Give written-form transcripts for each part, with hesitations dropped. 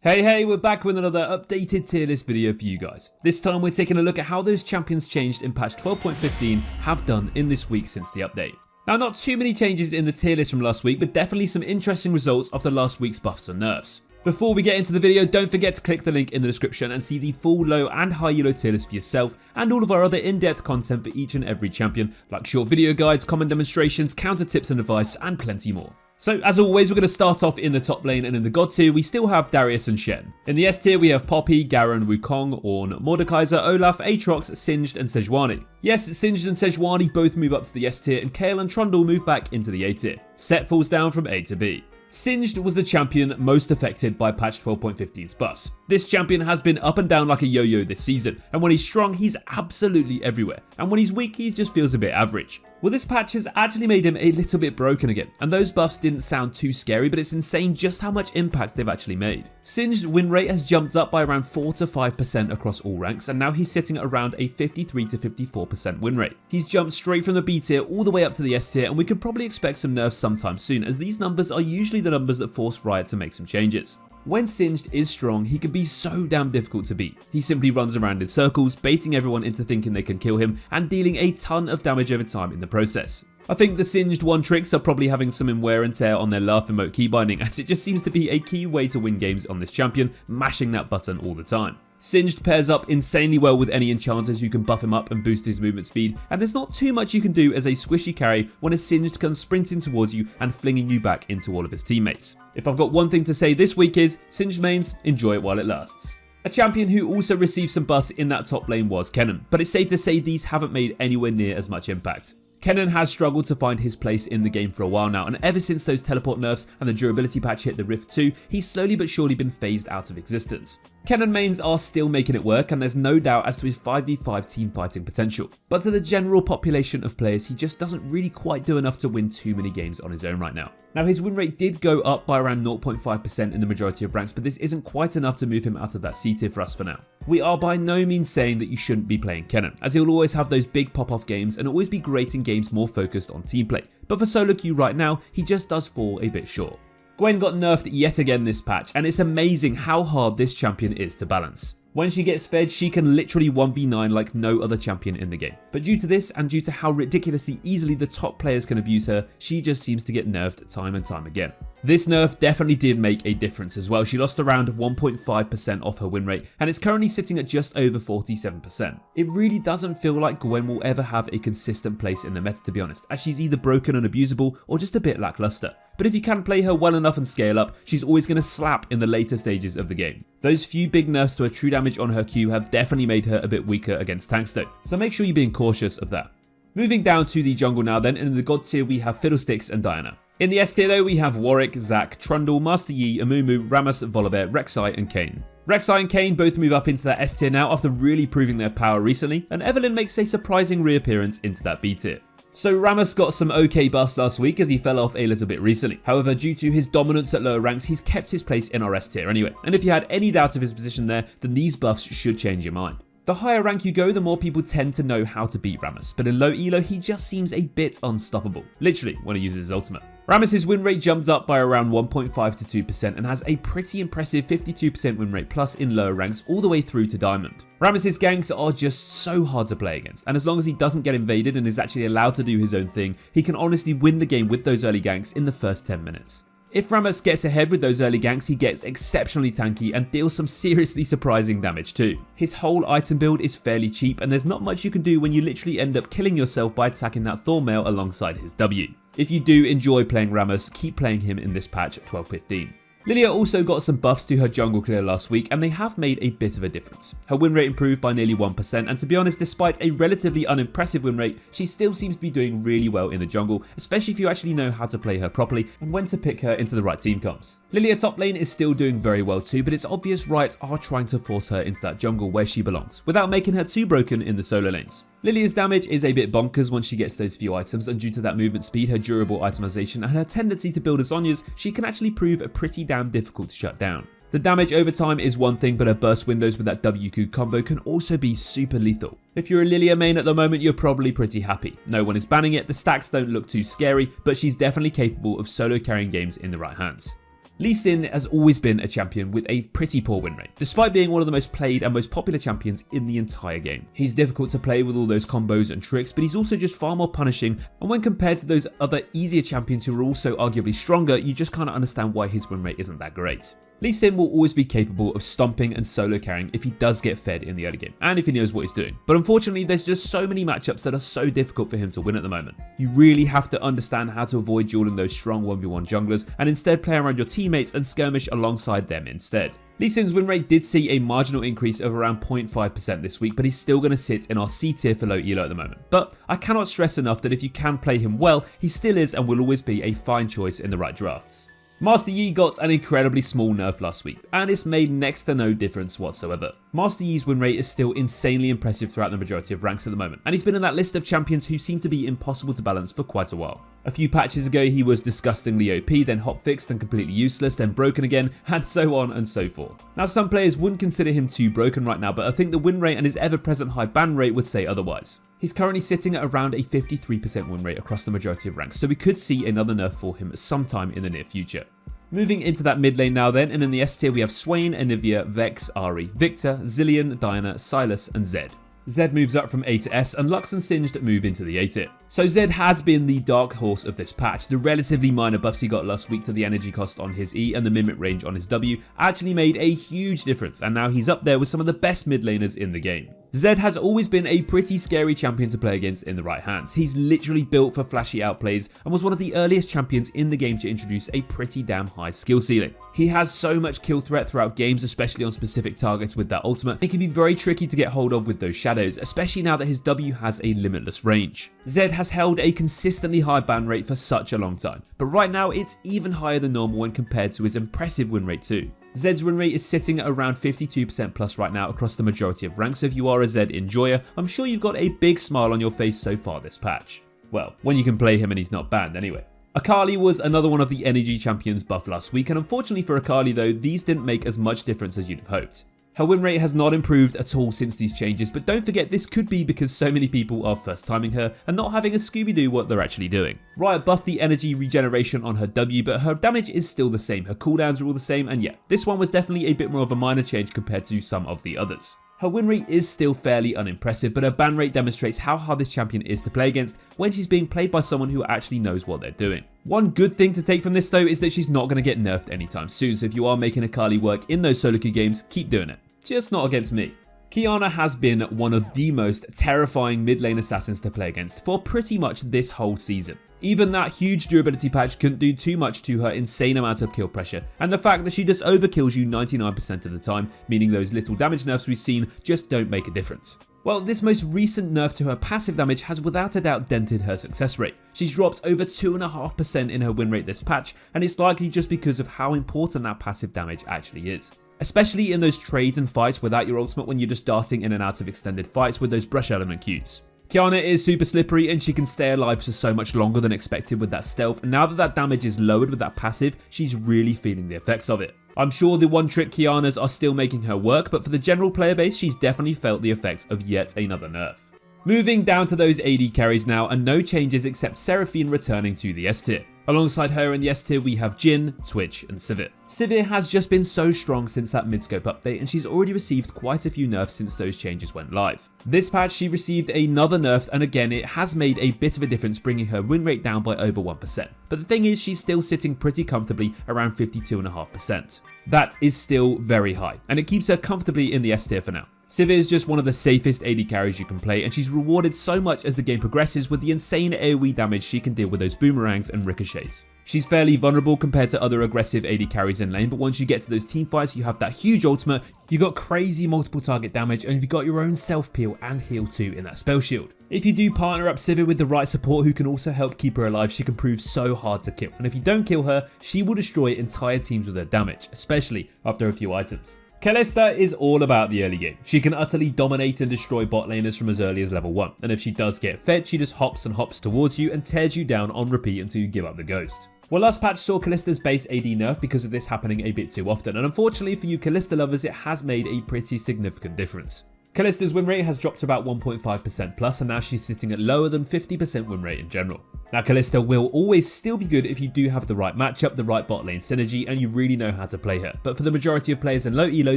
Hey, we're back with another updated tier list video for you guys. This time we're taking a look at how those champions changed in patch 12.15 have done in this week since the update. Now, not too many changes in the tier list from last week, but definitely some interesting results after last week's buffs and nerfs. Before we get into the video, don't forget to click the link in the description and see the full low and high elo tier list for yourself and all of our other in-depth content for each and every champion, like short video guides, common demonstrations, counter tips and advice, and plenty more. So as always, we're going to start off in the top lane, and in the God tier we still have Darius and Shen. In the S tier we have Poppy, Garen, Wukong, Ornn, Mordekaiser, Olaf, Aatrox, Singed and Sejuani. Yes, Singed and Sejuani both move up to the S tier, and Kayle and Trundle move back into the A tier. Set falls down from A to B. Singed was the champion most affected by patch 12.15's buffs. This champion has been up and down like a yo-yo this season, and when he's strong he's absolutely everywhere, and when he's weak he just feels a bit average. Well, this patch has actually made him a little bit broken again, and those buffs didn't sound too scary, but it's insane just how much impact they've actually made. Singed's win rate has jumped up by around 4 to 5% across all ranks, and now he's sitting at around a 53 to 54% win rate. He's jumped straight from the B tier all the way up to the S tier, and we could probably expect some nerfs sometime soon, as these numbers are usually the numbers that force Riot to make some changes. When Singed is strong, he can be so damn difficult to beat. He simply runs around in circles, baiting everyone into thinking they can kill him, and dealing a ton of damage over time in the process. I think the Singed one tricks are probably having some wear and tear on their laugh emote keybinding, as it just seems to be a key way to win games on this champion, mashing that button all the time. Singed pairs up insanely well with any enchanters who can buff him up and boost his movement speed, and there's not too much you can do as a squishy carry when a Singed comes sprinting towards you and flinging you back into all of his teammates. If I've got one thing to say this week is, Singed mains, enjoy it while it lasts. A champion who also received some buffs in that top lane was Kennen, but it's safe to say these haven't made anywhere near as much impact. Kennen has struggled to find his place in the game for a while now, and ever since those teleport nerfs and the durability patch hit the Rift 2, he's slowly but surely been phased out of existence. Kennen mains are still making it work, and there's no doubt as to his 5v5 teamfighting potential, but to the general population of players he just doesn't really quite do enough to win too many games on his own right now. Now, his win rate did go up by around 0.5% in the majority of ranks, but this isn't quite enough to move him out of that C tier for us for now. We are by no means saying that you shouldn't be playing Kennen, as he'll always have those big pop-off games and always be great in games more focused on team play, but for solo queue right now he just does fall a bit short. Gwen got nerfed yet again this patch, and it's amazing how hard this champion is to balance. When she gets fed, she can literally 1v9 like no other champion in the game. But due to this, and due to how ridiculously easily the top players can abuse her, she just seems to get nerfed time and time again. This nerf definitely did make a difference as well. She lost around 1.5% off her win rate, and it's currently sitting at just over 47%. It really doesn't feel like Gwen will ever have a consistent place in the meta, to be honest, as she's either broken and abusable or just a bit lackluster. But if you can play her well enough and scale up, she's always going to slap in the later stages of the game. Those few big nerfs to her true damage on her Q have definitely made her a bit weaker against tanks though, so make sure you're being cautious of that. Moving down to the jungle now then, and in the God tier we have Fiddlesticks and Diana. In the S tier though we have Warwick, Zac, Trundle, Master Yi, Amumu, Rammus, Volibear, Rek'Sai and Kayn. Rek'Sai and Kayn both move up into that S tier now after really proving their power recently, and Evelynn makes a surprising reappearance into that B tier. So Rammus got some okay buffs last week as he fell off a little bit recently. However, due to his dominance at lower ranks, he's kept his place in our S tier anyway. And if you had any doubt of his position there, then these buffs should change your mind. The higher rank you go, the more people tend to know how to beat Rammus, but in low elo he just seems a bit unstoppable, literally when he uses his ultimate. Rammus' win rate jumped up by around 1.5 to 2% and has a pretty impressive 52% win rate plus in lower ranks all the way through to Diamond. Rammus' ganks are just so hard to play against, and as long as he doesn't get invaded and is actually allowed to do his own thing, he can honestly win the game with those early ganks in the first 10 minutes. If Rammus gets ahead with those early ganks, he gets exceptionally tanky and deals some seriously surprising damage too. His whole item build is fairly cheap, and there's not much you can do when you literally end up killing yourself by attacking that Thornmail alongside his W. If you do enjoy playing Rammus, keep playing him in this patch at 12.15. Lillia also got some buffs to her jungle clear last week, and they have made a bit of a difference. Her win rate improved by nearly 1%, and to be honest, despite a relatively unimpressive win rate, she still seems to be doing really well in the jungle, especially if you actually know how to play her properly and when to pick her into the right team comps. Lillia top lane is still doing very well too, but it's obvious Riot are trying to force her into that jungle where she belongs, without making her too broken in the solo lanes. Lillia's damage is a bit bonkers once she gets those few items, and due to that movement speed, her durable itemization and her tendency to build as Zhonya's, she can actually prove pretty damn difficult to shut down. The damage over time is one thing, but her burst windows with that WQ combo can also be super lethal. If you're a Lillia main at the moment, you're probably pretty happy. No one is banning it, the stacks don't look too scary, but she's definitely capable of solo carrying games in the right hands. Lee Sin has always been a champion with a pretty poor win rate, despite being one of the most played and most popular champions in the entire game. He's difficult to play with all those combos and tricks, but he's also just far more punishing, and when compared to those other easier champions who are also arguably stronger, you just kind of understand why his win rate isn't that great. Lee Sin will always be capable of stomping and solo carrying if he does get fed in the early game, and if he knows what he's doing. But unfortunately, there's just so many matchups that are so difficult for him to win at the moment. You really have to understand how to avoid dueling those strong 1v1 junglers, and instead play around your teammates and skirmish alongside them instead. Lee Sin's win rate did see a marginal increase of around 0.5% this week, but he's still going to sit in our C tier for low elo at the moment. But I cannot stress enough that if you can play him well, he still is and will always be a fine choice in the right drafts. Master Yi got an incredibly small nerf last week, and it's made next to no difference whatsoever. Master Yi's win rate is still insanely impressive throughout the majority of ranks at the moment, and he's been in that list of champions who seem to be impossible to balance for quite a while. A few patches ago he was disgustingly OP, then hotfixed and completely useless, then broken again, and so on and so forth. Now some players wouldn't consider him too broken right now, but I think the win rate and his ever-present high ban rate would say otherwise. He's currently sitting at around a 53% win rate across the majority of ranks, so we could see another nerf for him sometime in the near future. Moving into that mid lane now then, and in the S tier we have Swain, Anivia, Vex, Ahri, Victor, Zilean, Diana, Sylas and Zed. Zed moves up from A to S, and Lux and Singed move into the A tier. So Zed has been the dark horse of this patch. The relatively minor buffs he got last week to the energy cost on his E and the mimic range on his W actually made a huge difference, and now he's up there with some of the best mid laners in the game. Zed has always been a pretty scary champion to play against in the right hands. He's literally built for flashy outplays and was one of the earliest champions in the game to introduce a pretty damn high skill ceiling. He has so much kill threat throughout games, especially on specific targets with that ultimate. It can be very tricky to get hold of with those shadows, especially now that his W has a limitless range. Zed has held a consistently high ban rate for such a long time, but right now it's even higher than normal when compared to his impressive win rate too. Zed's win rate is sitting at around 52% plus right now across the majority of ranks, so if you are a Zed enjoyer, I'm sure you've got a big smile on your face so far this patch. Well, when you can play him and he's not banned anyway. Akali was another one of the energy champions buff last week, and unfortunately for Akali though, these didn't make as much difference as you'd have hoped. Her win rate has not improved at all since these changes, but don't forget this could be because so many people are first timing her and not having a Scooby-Doo what they're actually doing. Riot buffed the energy regeneration on her W, but her damage is still the same, her cooldowns are all the same, and yeah, this one was definitely a bit more of a minor change compared to some of the others. Her win rate is still fairly unimpressive, but her ban rate demonstrates how hard this champion is to play against when she's being played by someone who actually knows what they're doing. One good thing to take from this though is that she's not going to get nerfed anytime soon, so if you are making Akali work in those solo queue games, keep doing it. Just not against me. Qiyana has been one of the most terrifying mid lane assassins to play against for pretty much this whole season. Even that huge durability patch couldn't do too much to her insane amount of kill pressure, and the fact that she just overkills you 99% of the time, meaning those little damage nerfs we've seen just don't make a difference. Well, this most recent nerf to her passive damage has without a doubt dented her success rate. She's dropped over 2.5% in her win rate this patch, and it's likely just because of how important that passive damage actually is. Especially in those trades and fights without your ultimate when you're just darting in and out of extended fights with those brush element Qs. Qiyana is super slippery and she can stay alive for so much longer than expected with that stealth, and now that that damage is lowered with that passive, she's really feeling the effects of it. I'm sure the one trick Qiyana's are still making her work, but for the general player base, she's definitely felt the effects of yet another nerf. Moving down to those AD carries now, and no changes except Seraphine returning to the S tier. Alongside her in the S tier we have Jhin, Twitch and Sivir. Sivir has just been so strong since that mid-scope update, and she's already received quite a few nerfs since those changes went live. This patch she received another nerf, and again it has made a bit of a difference, bringing her win rate down by over 1%. But the thing is, she's still sitting pretty comfortably around 52.5%. That is still very high, and it keeps her comfortably in the S tier for now. Sivir is just one of the safest AD carries you can play, and she's rewarded so much as the game progresses with the insane AoE damage she can deal with those boomerangs and ricochets. She's fairly vulnerable compared to other aggressive AD carries in lane, but once you get to those team fights, you have that huge ultimate, you got crazy multiple target damage, and you've got your own self peel and heal too in that spell shield. If you do partner up Sivir with the right support who can also help keep her alive, she can prove so hard to kill, and if you don't kill her, she will destroy entire teams with her damage, especially after a few items. Kalista is all about the early game. She can utterly dominate and destroy bot laners from as early as level 1, and if she does get fed, she just hops and hops towards you and tears you down on repeat until you give up the ghost. Well, last patch saw Kalista's base AD nerf because of this happening a bit too often, and unfortunately for you Kalista lovers, it has made a pretty significant difference. Kalista's win rate has dropped to about 1.5% plus, and now she's sitting at lower than 50% win rate in general. Now Kalista will always still be good if you do have the right matchup, the right bot lane synergy, and you really know how to play her, but for the majority of players in low elo,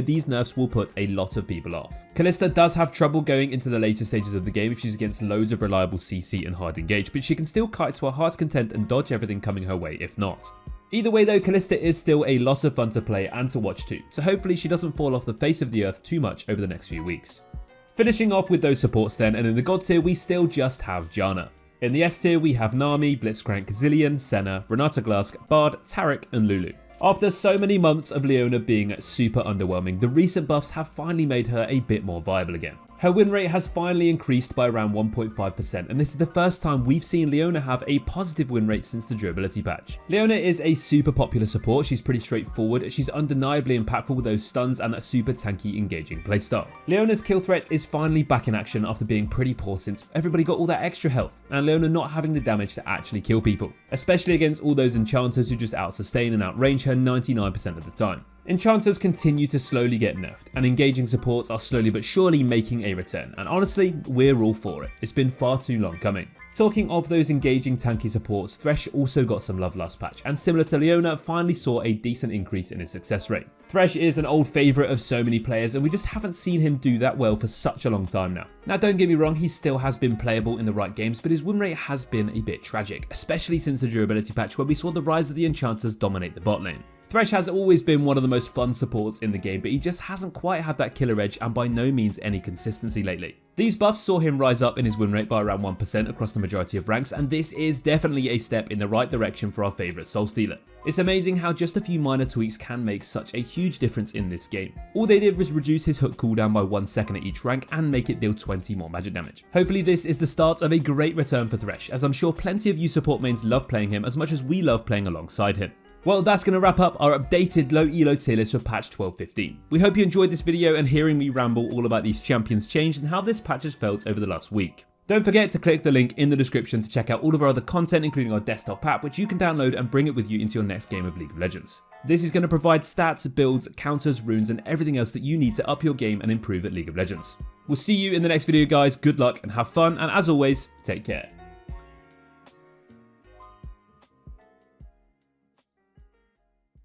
these nerfs will put a lot of people off. Kalista does have trouble going into the later stages of the game if she's against loads of reliable CC and hard engage, but she can still kite to her heart's content and dodge everything coming her way if not. Either way though, Kalista is still a lot of fun to play and to watch too, so hopefully she doesn't fall off the face of the earth too much over the next few weeks. Finishing off with those supports then, and in the God tier we still just have Qiyana. In the S tier we have Nami, Blitzcrank, Zilean, Senna, Renata Glask, Bard, Taric and Lulu. After so many months of Leona being super underwhelming, the recent buffs have finally made her a bit more viable again. Her win rate has finally increased by around 1.5%, and this is the first time we've seen Leona have a positive win rate since the durability patch. Leona is a super popular support, she's pretty straightforward, she's undeniably impactful with those stuns and a super tanky engaging playstyle. Leona's kill threat is finally back in action after being pretty poor since everybody got all that extra health, and Leona not having the damage to actually kill people, especially against all those enchanters who just out-sustain and outrange her 99% of the time. Enchanters continue to slowly get nerfed, and engaging supports are slowly but surely making a return, and honestly, we're all for it. It's been far too long coming. Talking of those engaging tanky supports, Thresh also got some love last patch, and similar to Leona, finally saw a decent increase in his success rate. Thresh is an old favourite of so many players, and we just haven't seen him do that well for such a long time now. Now don't get me wrong, he still has been playable in the right games, but his win rate has been a bit tragic, especially since the durability patch where we saw the rise of the enchanters dominate the bot lane. Thresh has always been one of the most fun supports in the game, but he just hasn't quite had that killer edge and by no means any consistency lately. These buffs saw him rise up in his win rate by around 1% across the majority of ranks, and this is definitely a step in the right direction for our favourite soul stealer. It's amazing how just a few minor tweaks can make such a huge difference in this game. All they did was reduce his hook cooldown by 1 second at each rank and make it deal 20 more magic damage. Hopefully this is the start of a great return for Thresh, as I'm sure plenty of you support mains love playing him as much as we love playing alongside him. Well, that's going to wrap up our updated low elo tier list for patch 12.15. We hope you enjoyed this video and hearing me ramble all about these champions change and how this patch has felt over the last week. Don't forget to click the link in the description to check out all of our other content, including our desktop app, which you can download and bring it with you into your next game of League of Legends. This is going to provide stats, builds, counters, runes, and everything else that you need to up your game and improve at League of Legends. We'll see you in the next video, guys. Good luck and have fun, and as always, take care.